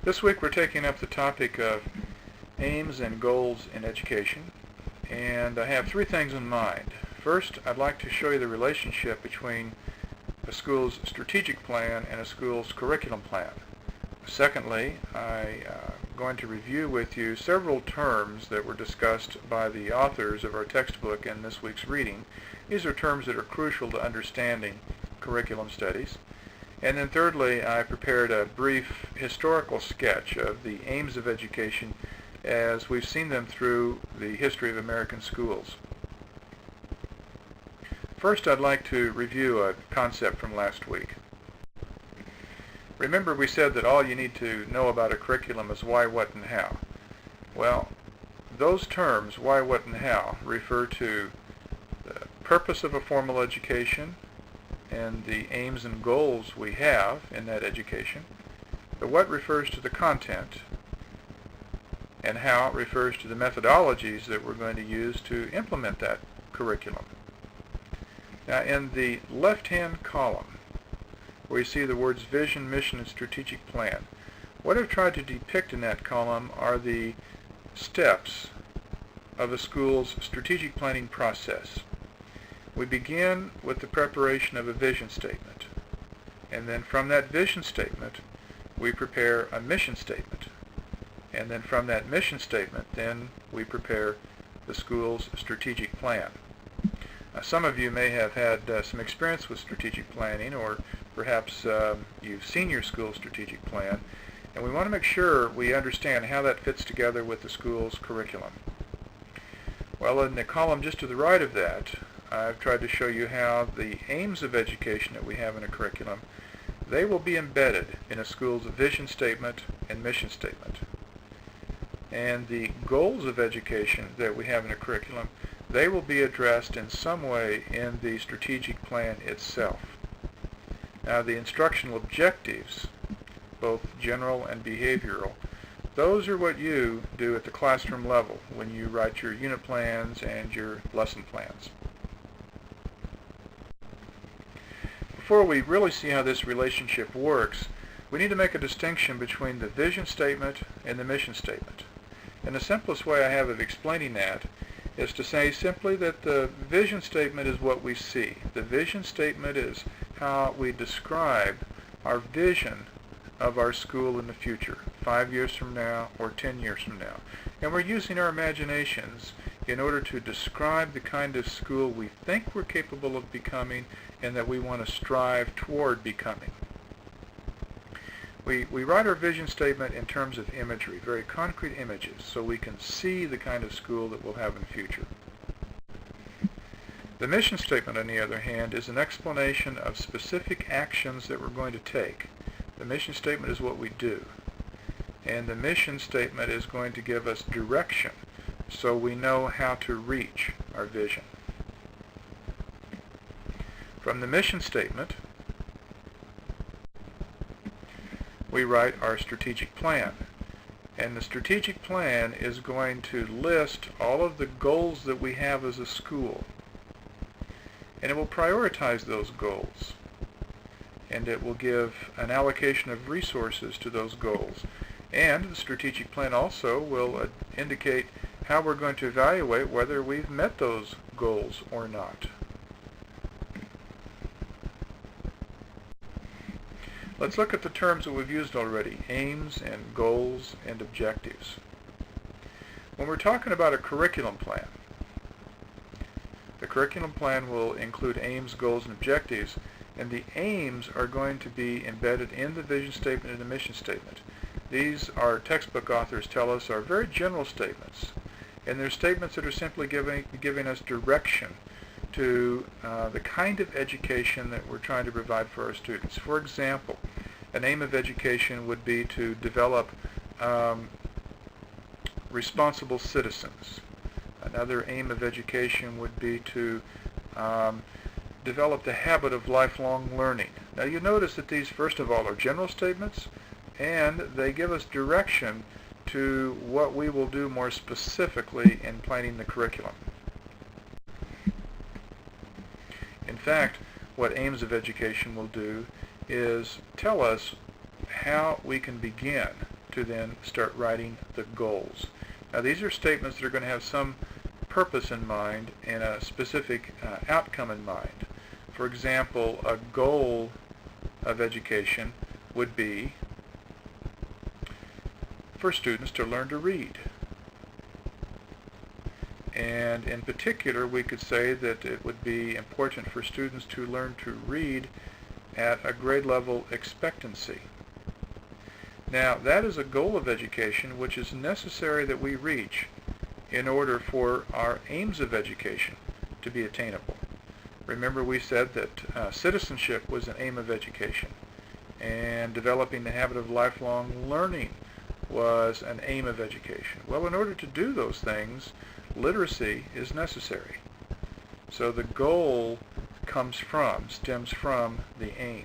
This week we're taking up the topic of aims and goals in education, and I have three things in mind. First, I'd like to show you the relationship between a school's strategic plan and a school's curriculum plan. Secondly, I'm going to review with you several terms that were discussed by the authors of our textbook in this week's reading. These are terms that are crucial to understanding curriculum studies. And then thirdly, I prepared a brief historical sketch of the aims of education as we've seen them through the history of American schools. First, I'd like to review a concept from last week. Remember, we said that all you need to know about a curriculum is why, what, and how. Well, those terms, why, what, and how, refer to the purpose of a formal education and the aims and goals we have in that education. The what refers to the content, and how refers to the methodologies that we're going to use to implement that curriculum. Now, in the left-hand column, where you see the words vision, mission, and strategic plan, what I've tried to depict in that column are the steps of a school's strategic planning process. We begin with the preparation of a vision statement, and then from that vision statement we prepare a mission statement, and then from that mission statement then we prepare the school's strategic plan. Some of you may have had some experience with strategic planning, or perhaps you've seen your school's strategic plan, and we want to make sure we understand how that fits together with the school's curriculum. Well, in the column just to the right of that, I've tried to show you how the aims of education that we have in a curriculum, they will be embedded in a school's vision statement and mission statement. And the goals of education that we have in a curriculum, they will be addressed in some way in the strategic plan itself. Now, the instructional objectives, both general and behavioral, those are what you do at the classroom level when you write your unit plans and your lesson plans. Before we really see how this relationship works, we need to make a distinction between the vision statement and the mission statement. And the simplest way I have of explaining that is to say simply that the vision statement is what we see. The vision statement is how we describe our vision of our school in the future, 5 years from now or 10 years from now. And we're using our imaginations in order to describe the kind of school we think we're capable of becoming and that we want to strive toward becoming. We write our vision statement in terms of imagery, very concrete images, so we can see the kind of school that we'll have in the future. The mission statement, on the other hand, is an explanation of specific actions that we're going to take. The mission statement is what we do, and the mission statement is going to give us direction so we know how to reach our vision. From the mission statement, we write our strategic plan. And the strategic plan is going to list all of the goals that we have as a school. And it will prioritize those goals. And it will give an allocation of resources to those goals. And the strategic plan also will indicate how we're going to evaluate whether we've met those goals or not. Let's look at the terms that we've used already, aims and goals and objectives. When we're talking about a curriculum plan, the curriculum plan will include aims, goals, and objectives, and the aims are going to be embedded in the vision statement and the mission statement. These, our textbook authors tell us, are very general statements, and they're statements that are simply giving us direction to the kind of education that we're trying to provide for our students. For example, an aim of education would be to develop responsible citizens. Another aim of education would be to develop the habit of lifelong learning. Now you notice that these, first of all, are general statements, and they give us direction to what we will do more specifically in planning the curriculum. In fact, what aims of education will do is tell us how we can begin to then start writing the goals. Now these are statements that are going to have some purpose in mind and a specific outcome in mind. For example, a goal of education would be for students to learn to read. And in particular, we could say that it would be important for students to learn to read at a grade level expectancy. Now, that is a goal of education which is necessary that we reach in order for our aims of education to be attainable. Remember, we said that citizenship was an aim of education, and developing the habit of lifelong learning was an aim of education. Well, in order to do those things, literacy is necessary. So the goal stems from the aim.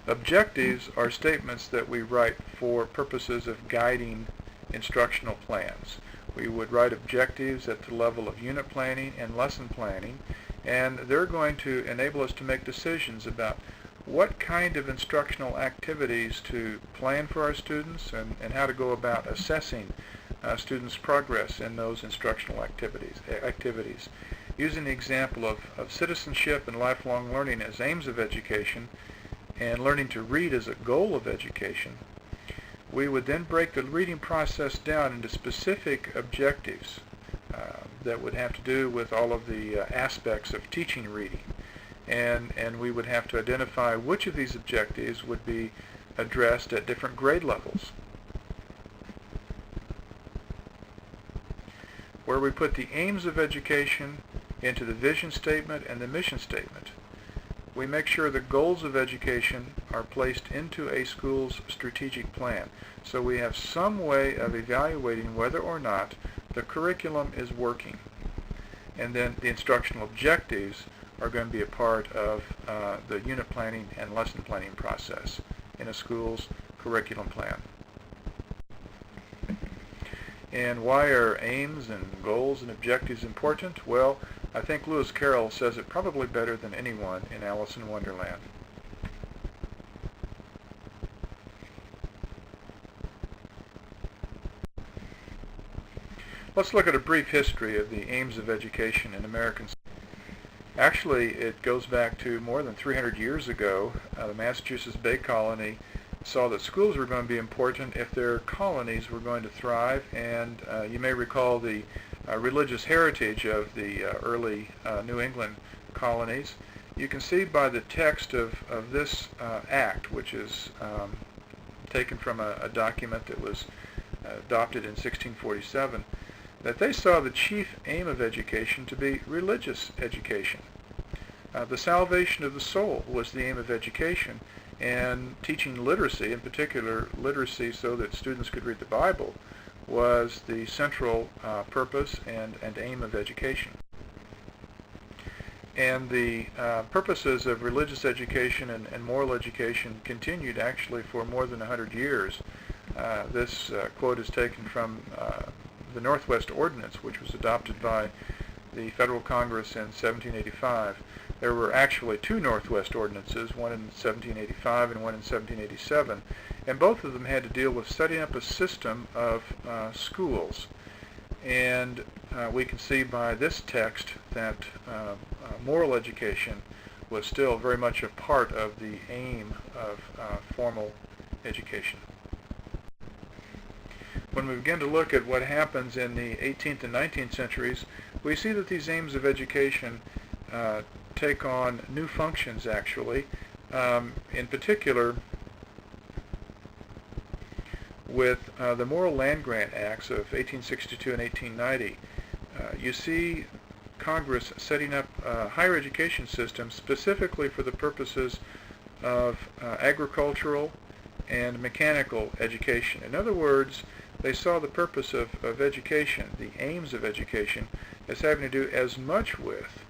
Objectives are statements that we write for purposes of guiding instructional plans. We would write objectives at the level of unit planning and lesson planning, and they're going to enable us to make decisions about what kind of instructional activities to plan for our students and how to go about assessing students' progress in those instructional activities. Using the example of citizenship and lifelong learning as aims of education and learning to read as a goal of education, we would then break the reading process down into specific objectives that would have to do with all of the aspects of teaching reading. And we would have to identify which of these objectives would be addressed at different grade levels. Where we put the aims of education into the vision statement and the mission statement, we make sure the goals of education are placed into a school's strategic plan. So we have some way of evaluating whether or not the curriculum is working. And then the instructional objectives are going to be a part of the unit planning and lesson planning process in a school's curriculum plan. And why are aims and goals and objectives important? Well, I think Lewis Carroll says it probably better than anyone in Alice in Wonderland. Let's look at a brief history of the aims of education in American society. Actually, it goes back to more than 300 years ago. The Massachusetts Bay Colony saw that schools were going to be important if their colonies were going to thrive, and you may recall the religious heritage of the early New England colonies. You can see by the text of this act, which is taken from a document that was adopted in 1647, that they saw the chief aim of education to be religious education. The salvation of the soul was the aim of education, and teaching literacy, in particular literacy so that students could read the Bible, was the central purpose and aim of education. And the purposes of religious education and moral education continued actually for more than 100 years. This quote is taken from the Northwest Ordinance, which was adopted by the Federal Congress in 1785. There were actually two Northwest Ordinances, one in 1785 and one in 1787, and both of them had to deal with setting up a system of schools. And we can see by this text that moral education was still very much a part of the aim of formal education. When we begin to look at what happens in the 18th and 19th centuries, we see that these aims of education take on new functions, actually. In particular, with the Moral Land Grant Acts of 1862 and 1890, you see Congress setting up a higher education system specifically for the purposes of agricultural and mechanical education. In other words, they saw the purpose of education, the aims of education, as having to do as much with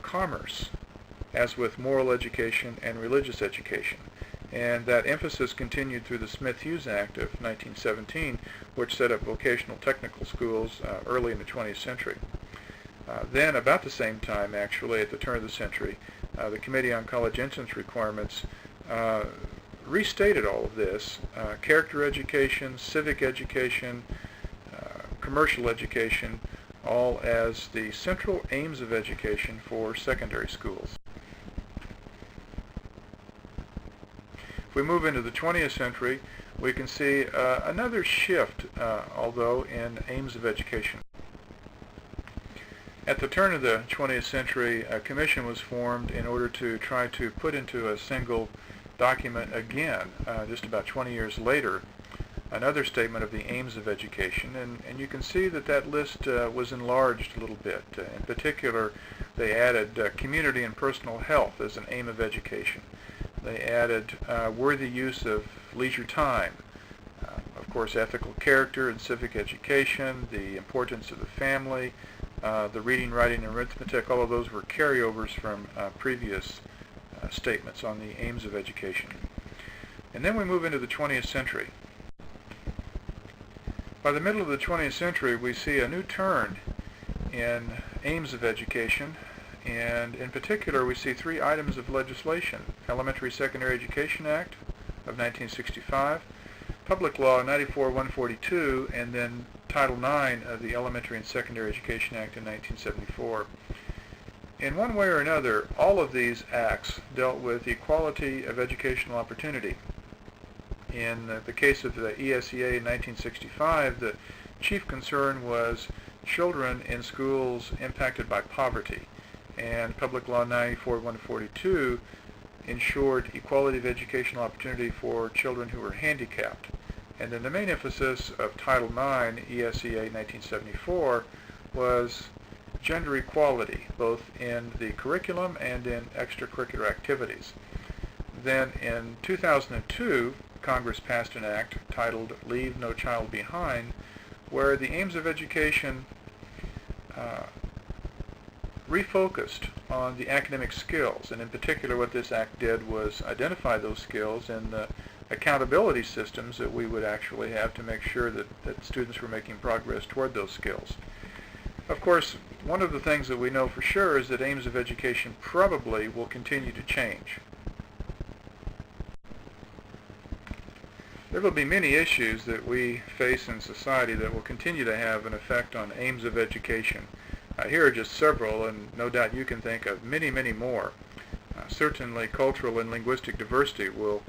commerce as with moral education and religious education. And that emphasis continued through the Smith-Hughes Act of 1917, which set up vocational technical schools early in the 20th century. Then, about the same time, actually, at the turn of the century, the Committee on College Entrance Requirements restated all of this: character education, civic education, commercial education, all as the central aims of education for secondary schools. If we move into the 20th century, we can see another shift, although, in aims of education. At the turn of the 20th century, a commission was formed in order to try to put into a single document again, just about 20 years later, another statement of the aims of education, and you can see that that list was enlarged a little bit. In particular, they added community and personal health as an aim of education. They added worthy use of leisure time, of course ethical character and civic education, the importance of the family, the reading, writing, and arithmetic. All of those were carryovers from previous statements on the aims of education. And then we move into the 20th century. By the middle of the 20th century, we see a new turn in aims of education, and in particular we see three items of legislation: Elementary Secondary Education Act of 1965, Public Law 94-142, and then Title IX of the Elementary and Secondary Education Act in 1974. In one way or another, all of these acts dealt with equality of educational opportunity. In the case of the ESEA in 1965, the chief concern was children in schools impacted by poverty, and Public Law 94-142 ensured equality of educational opportunity for children who were handicapped. And then the main emphasis of Title IX, ESEA 1974, was gender equality, both in the curriculum and in extracurricular activities. Then in 2002, Congress passed an act titled Leave No Child Behind, where the aims of education refocused on the academic skills. And in particular, what this act did was identify those skills and the accountability systems that we would actually have to make sure that students were making progress toward those skills. Of course, one of the things that we know for sure is that aims of education probably will continue to change. There will be many issues that we face in society that will continue to have an effect on aims of education. Here are just several, and no doubt you can think of many, many more. Certainly cultural and linguistic diversity will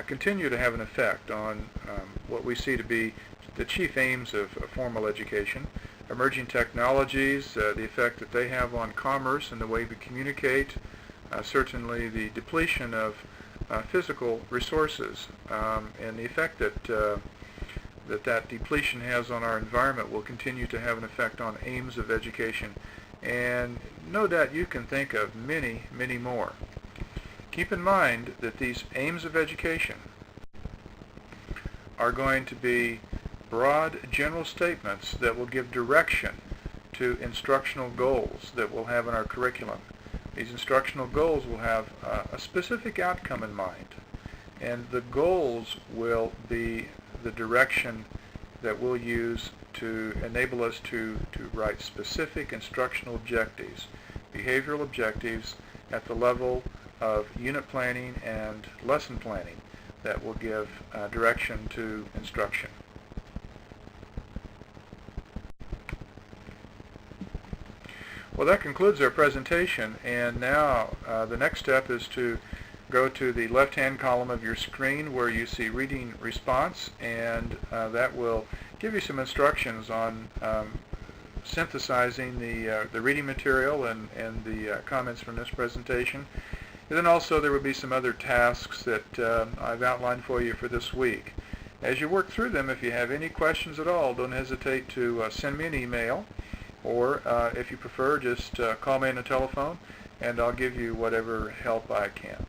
continue to have an effect on what we see to be the chief aims of formal education. Emerging technologies, the effect that they have on commerce and the way we communicate, certainly the depletion of physical resources, and the effect that depletion has on our environment will continue to have an effect on aims of education. And no doubt you can think of many, many more. Keep in mind that these aims of education are going to be broad general statements that will give direction to instructional goals that we'll have in our curriculum. These instructional goals will have a specific outcome in mind, and the goals will be the direction that we'll use to enable us to write specific instructional objectives, behavioral objectives at the level of unit planning and lesson planning that will give direction to instruction. Well, that concludes our presentation, and now the next step is to go to the left-hand column of your screen where you see reading response, and that will give you some instructions on synthesizing the reading material and the comments from this presentation. And then also there will be some other tasks that I've outlined for you for this week. As you work through them, if you have any questions at all, don't hesitate to send me an email, or if you prefer, just call me on the telephone, and I'll give you whatever help I can.